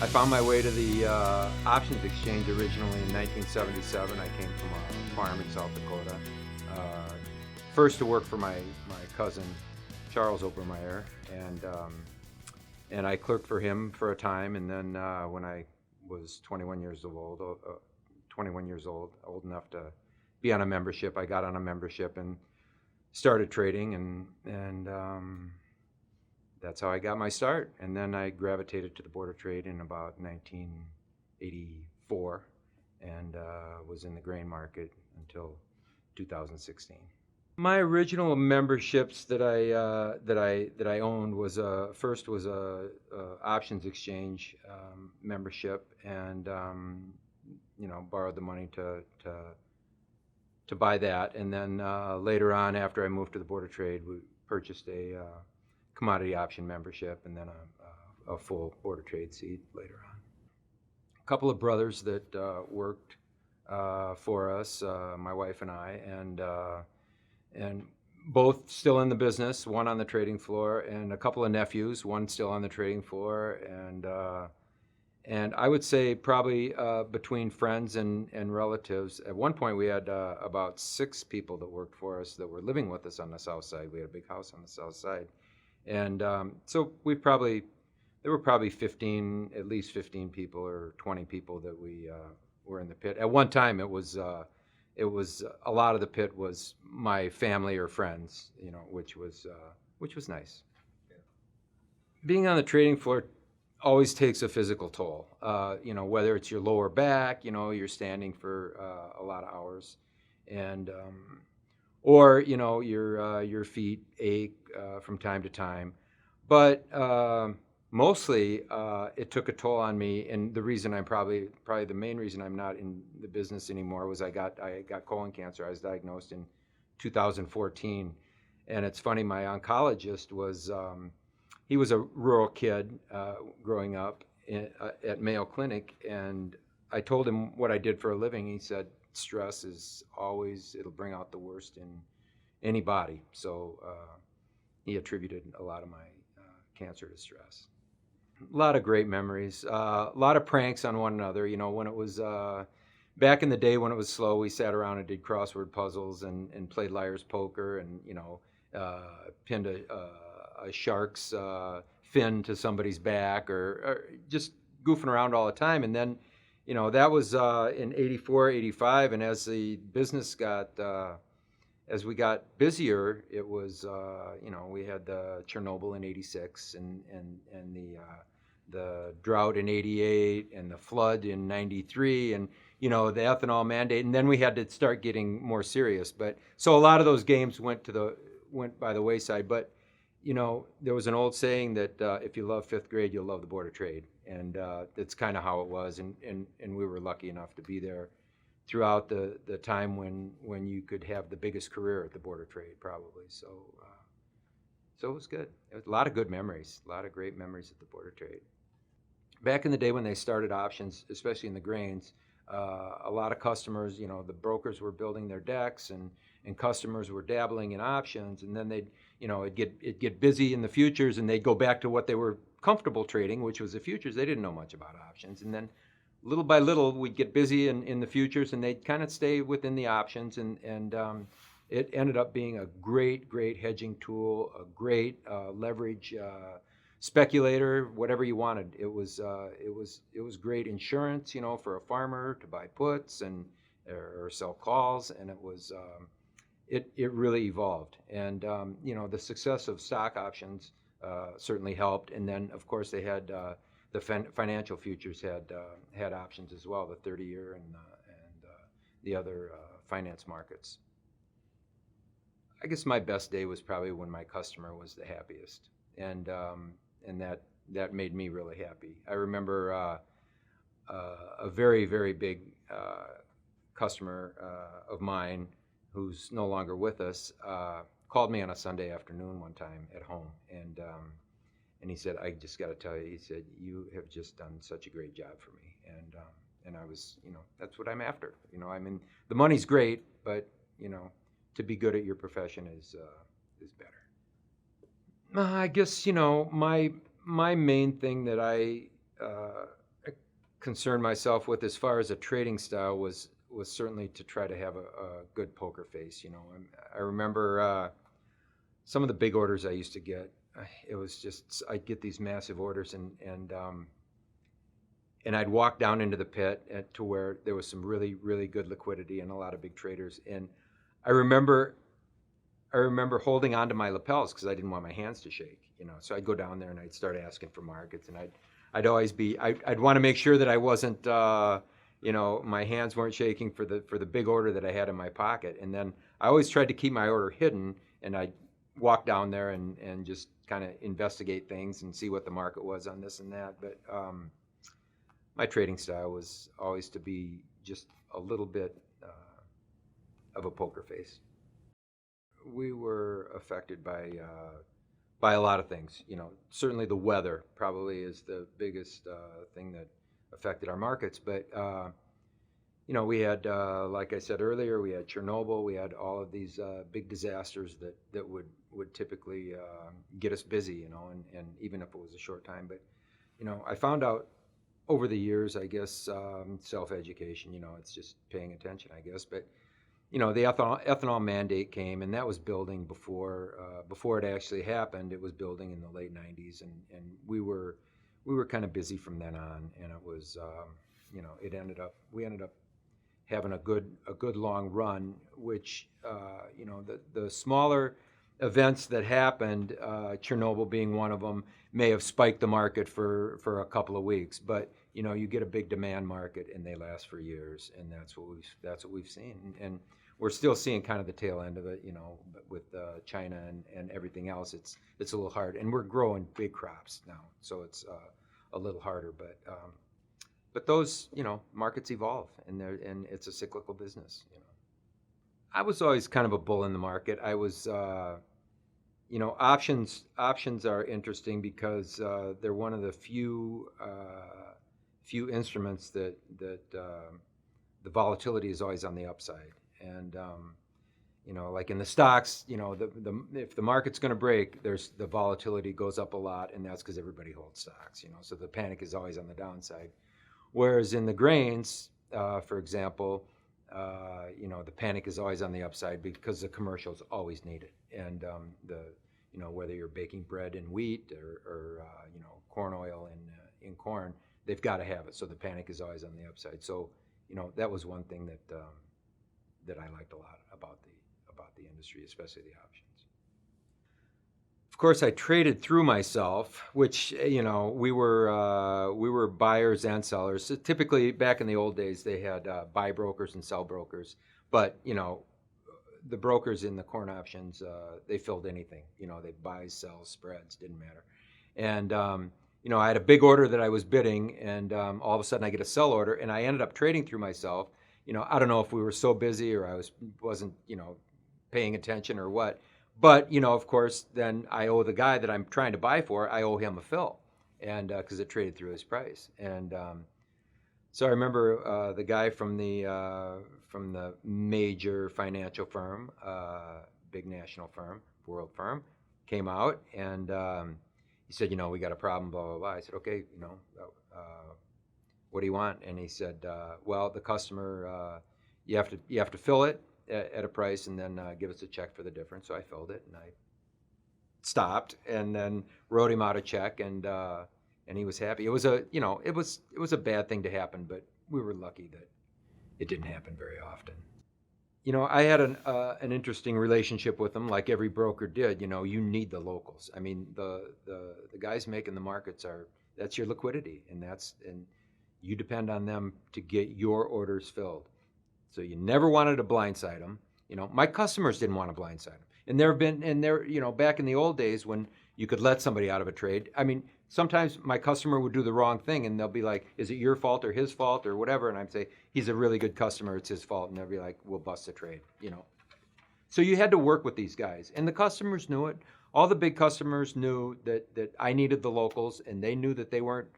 found my way to the options exchange originally in 1977. I came from a farm in South Dakota. Uh, First to work for my cousin, Charles Obermeier, and I clerked for him for a time. And then when I was 21 years old, old enough to be on a membership, I got on a membership and started trading, and that's how I got my start. And then I gravitated to the Board of Trade in about 1984, and was in the grain market until 2016. My original memberships that I owned was first was a options exchange membership, and borrowed the money to buy that, and then later on, after I moved to the Board of Trade, we purchased a commodity option membership, and then a full Board of Trade seat later on. A couple of brothers that worked for us, my wife and I, and both still in the business, one on the trading floor, and a couple of nephews, one still on the trading floor, and I would say probably between friends and relatives. At one point, we had about 6 people that worked for us that were living with us on the south side. We had a big house on the south side. And so there were probably at least 15 people or 20 people that we were in the pit. At one time, it was a lot of the pit was my family or friends, which was nice. Being on the trading floor always takes a physical toll. Whether it's your lower back, you're standing for a lot of hours, and or your feet ache from time to time, but mostly it took a toll on me. And the reason I'm probably the main reason I'm not in the business anymore was I got colon cancer. I was diagnosed in 2014, and it's funny. My oncologist was he was a rural kid growing up at Mayo Clinic, and I told him what I did for a living. He said, stress is it'll bring out the worst in anybody. So he attributed a lot of my cancer to stress. A lot of great memories, a lot of pranks on one another. When it was back in the day when it was slow, we sat around and did crossword puzzles and played liar's poker, and pinned a shark's fin to somebody's back, or just goofing around all the time. And then that was in 84, 85, and as the business as we got busier, it was, we had the Chernobyl in 86, and the drought in 88, and the flood in 93, and, the ethanol mandate, and then we had to start getting more serious. But, so a lot of those games went by the wayside, but, there was an old saying that if you love 5th grade, you'll love the Board of Trade. And that's kind of how it was, and we were lucky enough to be there throughout the time when you could have the biggest career at the Board of Trade, probably. So it was good. It was a lot of good memories, a lot of great memories at the Board of Trade. Back in the day when they started options, especially in the grains, a lot of customers, the brokers were building their decks, and customers were dabbling in options, and then it'd get busy in the futures, and they'd go back to what they were comfortable trading, which was the futures. They didn't know much about options. And then little by little, we'd get busy in the futures, and they'd kind of stay within the options. And it ended up being a great hedging tool, a great leverage speculator, whatever you wanted. It was great insurance, for a farmer to buy puts or sell calls, and it was it really evolved. And the success of stock options certainly helped. And then, of course, they had the financial futures had options as well, the 30-year and the other finance markets. I guess my best day was probably when my customer was the happiest, and that made me really happy. I remember a very, very big customer of mine who's no longer with us called me on a Sunday afternoon one time at home, and he said, "I just got to tell you," he said, "you have just done such a great job for me." And I was, that's what I'm after. I mean, the money's great, but to be good at your profession is better. I guess my main thing that I concerned myself with as far as a trading style was certainly to try to have a good poker face. I remember some of the big orders I used to get. It was just I'd get these massive orders, and I'd walk down into the pit to where there was some really really good liquidity and a lot of big traders. And I remember I remember holding onto my lapels because I didn't want my hands to shake. So I'd go down there and I'd start asking for markets, and I'd always be I'd want to make sure that I wasn't my hands weren't shaking for the big order that I had in my pocket. And then I always tried to keep my order hidden, and I'd walk down there and just kind of investigate things and see what the market was on this and that. But my trading style was always to be just a little bit of a poker face. We were affected by a lot of things. Certainly the weather probably is the biggest thing that affected our markets. But we had, like I said earlier, we had Chernobyl. We had all of these big disasters that would typically get us busy. And even if it was a short time. But I found out over the years, I guess, self-education. It's just paying attention, I guess. But the ethanol mandate came, and that was building before it actually happened. It was building in the late '90s, and we were kind of busy from then on. And it was we ended up having a good long run, which the smaller events that happened, Chernobyl being one of them, may have spiked the market for a couple of weeks, but you get a big demand market and they last for years, and that's what we've seen, and we're still seeing kind of the tail end of it, with China and everything else. It's a little hard, and we're growing big crops now, so it's a little harder, but those markets evolve, and it's a cyclical business. I was always kind of a bull in the market. I was options are interesting because they're one of the few instruments that the volatility is always on the upside. And like in the stocks, if the market's going to break, the volatility goes up a lot, and that's because everybody holds stocks. So the panic is always on the downside. Whereas in the grains, for example, the panic is always on the upside because the commercials always need it, and whether you're baking bread in wheat or corn oil in corn, they've got to have it. So the panic is always on the upside. So that was one thing that I liked a lot about the industry, especially the options. Of course, I traded through myself, which we were buyers and sellers. So typically, back in the old days, they had buy brokers and sell brokers. But the brokers in the corn options, they filled anything. They buy, sell, spreads, didn't matter. And I had a big order that I was bidding, and all of a sudden I get a sell order, and I ended up trading through myself. I don't know if we were so busy or I wasn't paying attention or what. But, of course, then I owe the guy that I'm trying to buy for, I owe him a fill, and because it traded through his price. And so I remember the guy from the major financial firm, big national firm, world firm, came out, and he said, we got a problem, blah, blah, blah. I said, okay, what do you want? And he said, well, the customer, you have to fill it at a price, and then give us a check for the difference. So I filled it, and I stopped, and then wrote him out a check, and he was happy. It was it was a bad thing to happen, but we were lucky that it didn't happen very often. I had an interesting relationship with them, like every broker did. You need the locals. I mean, the guys making the markets that's your liquidity, and you depend on them to get your orders filled. So you never wanted to blindside them. My customers didn't want to blindside them. And back in the old days when you could let somebody out of a trade, I mean, sometimes my customer would do the wrong thing, and they'll be like, is it your fault or his fault or whatever? And I'd say, he's a really good customer, it's his fault. And they'll be like, we'll bust the trade, So you had to work with these guys, and the customers knew it. All the big customers knew that I needed the locals, and they knew that they weren't,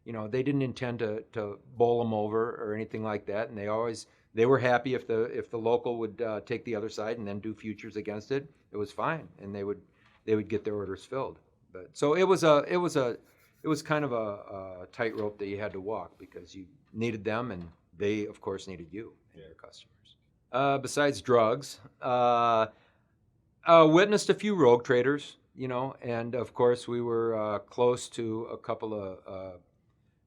they didn't intend to bowl them over or anything like that. And they were happy if the local would take the other side and then do futures against it. It was fine, and they would get their orders filled. But so it was a it was kind of a tightrope that you had to walk because you needed them and they, of course, needed you and your customers. Besides drugs, witnessed a few rogue traders, and of course we were close to a couple of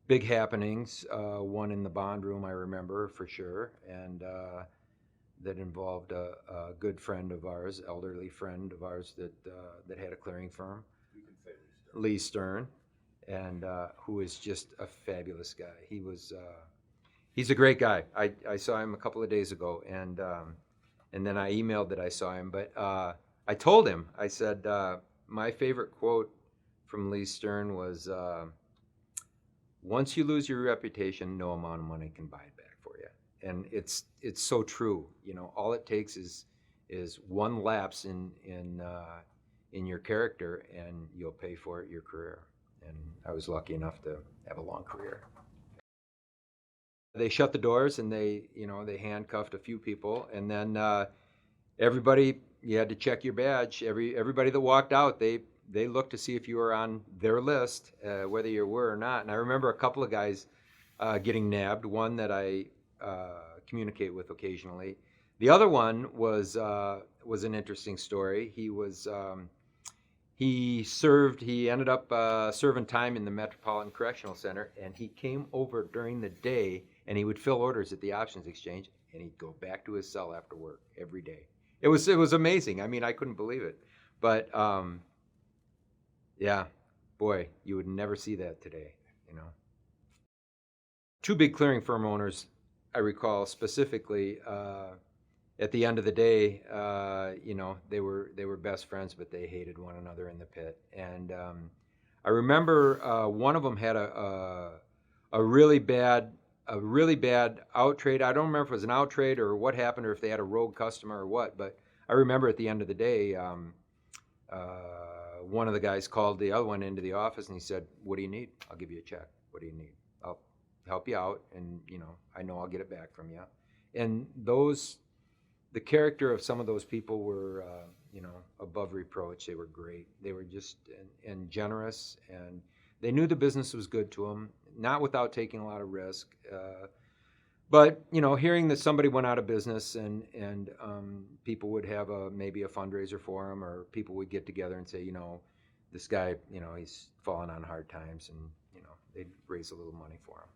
big happenings. One in the bond room, I remember for sure, and that involved a good friend of ours, elderly friend of ours that had a clearing firm, Lee Stern, and who is just a fabulous guy. He's a great guy. I saw him a couple of days ago, and then I emailed that I saw him. But I told him, I said, my favorite quote from Lee Stern was, once you lose your reputation, no amount of money can buy it back for you. And it's so true. All it takes is one lapse in your character, and you'll pay for it your career. And I was lucky enough to have a long career. They shut the doors and they handcuffed a few people, and then everybody, you had to check your badge. Everybody that walked out, they looked to see if you were on their list, whether you were or not. And I remember a couple of guys getting nabbed. One that I communicate with occasionally. The other one was an interesting story. He ended up serving time in the Metropolitan Correctional Center, and he came over during the day, and he would fill orders at the options exchange, and he'd go back to his cell after work every day. It was amazing. I mean, I couldn't believe it. But yeah, boy, you would never see that today, Two big clearing firm owners, I recall specifically, at the end of the day, they were best friends, but they hated one another in the pit. And I remember one of them had a really bad out trade. I don't remember if it was an out trade or what happened, or if they had a rogue customer or what. But I remember at the end of the day, one of the guys called the other one into the office, and he said, "What do you need? I'll give you a check. What do you need? I'll help you out, and I know I'll get it back from you." And the character of some of those people were, above reproach. They were great. They were just and generous, and they knew the business was good to them, not without taking a lot of risk. But hearing that somebody went out of business, and people would have maybe a fundraiser for them, or people would get together and say, this guy, he's fallen on hard times, and they'd raise a little money for him.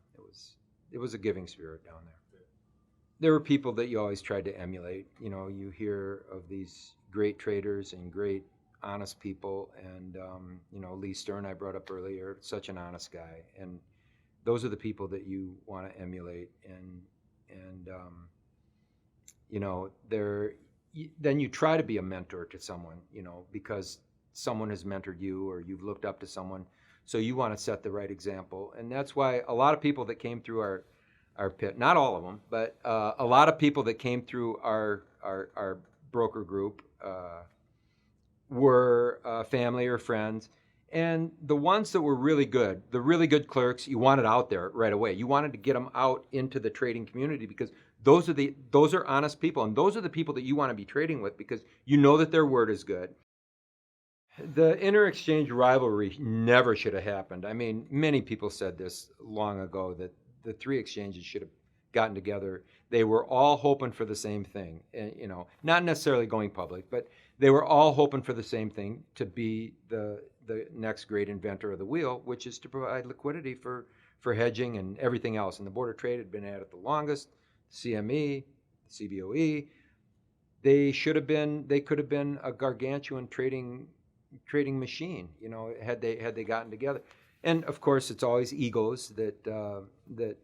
It was a giving spirit down there. There were people that you always tried to emulate. You hear of these great traders and great honest people, and Lee Stern I brought up earlier, such an honest guy, and those are the people that you want to emulate, and then you try to be a mentor to someone, because someone has mentored you or you've looked up to someone, so you want to set the right example. And that's why a lot of people that came through our pit, not all of them, but a lot of people that came through our broker group were family or friends. And the ones that were really good, the really good clerks, you wanted out there right away. You wanted to get them out into the trading community, because those are honest people, and those are the people that you want to be trading with, because you know that their word is good. The inter-exchange rivalry never should have happened. I mean, many people said this long ago, that the three exchanges should have gotten together. They were all hoping for the same thing, and, not necessarily going public, but they were all hoping for the same thing, to be the next great inventor of the wheel, which is to provide liquidity for hedging and everything else. And the Board of Trade had been at it the longest. CME, CBOE, they could have been a gargantuan trading machine, had they gotten together. And of course, it's always egos that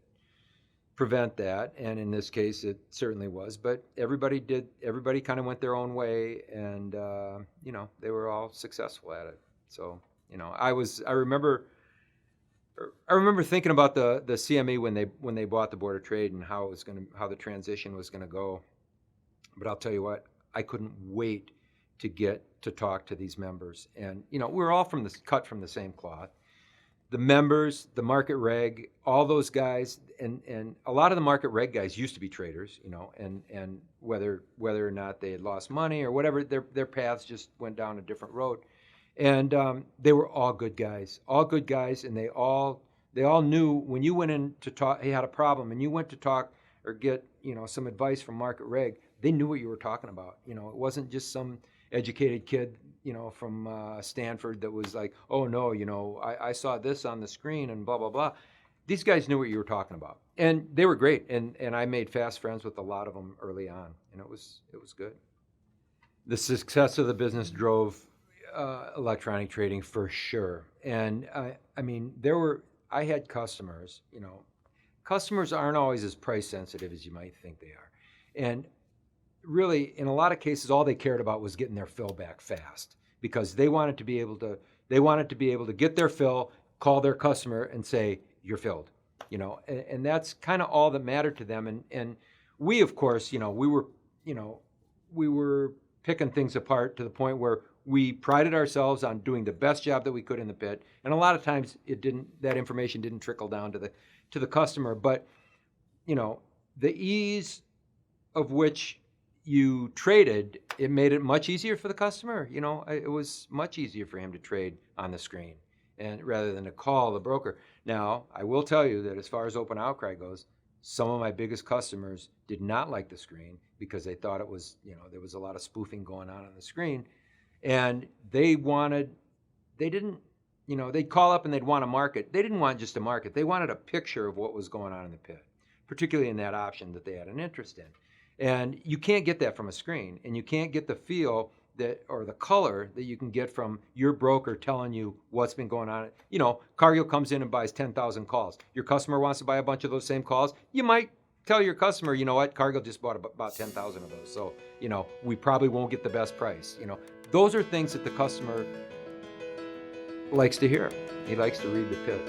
prevent that, and in this case, it certainly was. But everybody kind of went their own way, and they were all successful at it. So I remember thinking about the CME when they bought the Board of Trade, and how the transition was gonna go. But I'll tell you what, I couldn't wait to get to talk to these members, and we're all cut from the same cloth. The members, the market reg, all those guys, and a lot of the market reg guys used to be traders, and whether or not they had lost money or whatever, their paths just went down a different road. And they were all good guys, and they all knew when you went in to talk, he had a problem, and you went to talk or get some advice from Market Reg. They knew what you were talking about. It wasn't just some educated kid from Stanford that was like, oh no, I saw this on the screen and blah blah blah. These guys knew what you were talking about, and they were great. And I made fast friends with a lot of them early on, and it was good. The success of the business drove electronic trading for sure. And I mean, I had customers. Customers aren't always as price sensitive as you might think they are, and really, in a lot of cases, all they cared about was getting their fill back fast because they wanted to be able to get their fill, call their customer, and say you're filled. And that's kind of all that mattered to them. And we, of course, we were picking things apart to the point where we prided ourselves on doing the best job that we could in the pit. And a lot of times that information didn't trickle down to the customer. But, the ease of which you traded, it made it much easier for the customer. It was much easier for him to trade on the screen and rather than to call the broker. Now, I will tell you that as far as Open Outcry goes, some of my biggest customers did not like the screen because they thought it was, there was a lot of spoofing going on the screen. And they'd call up and they'd want a market. They didn't want just a market. They wanted a picture of what was going on in the pit, particularly in that option that they had an interest in. And you can't get that from a screen, and you can't get the feel or the color that you can get from your broker telling you what's been going on. Cargill comes in and buys 10,000 calls. Your customer wants to buy a bunch of those same calls. You might tell your customer, you know what, Cargill just bought about 10,000 of those. So, we probably won't get the best price. Those are things that the customer likes to hear. He likes to read the pit.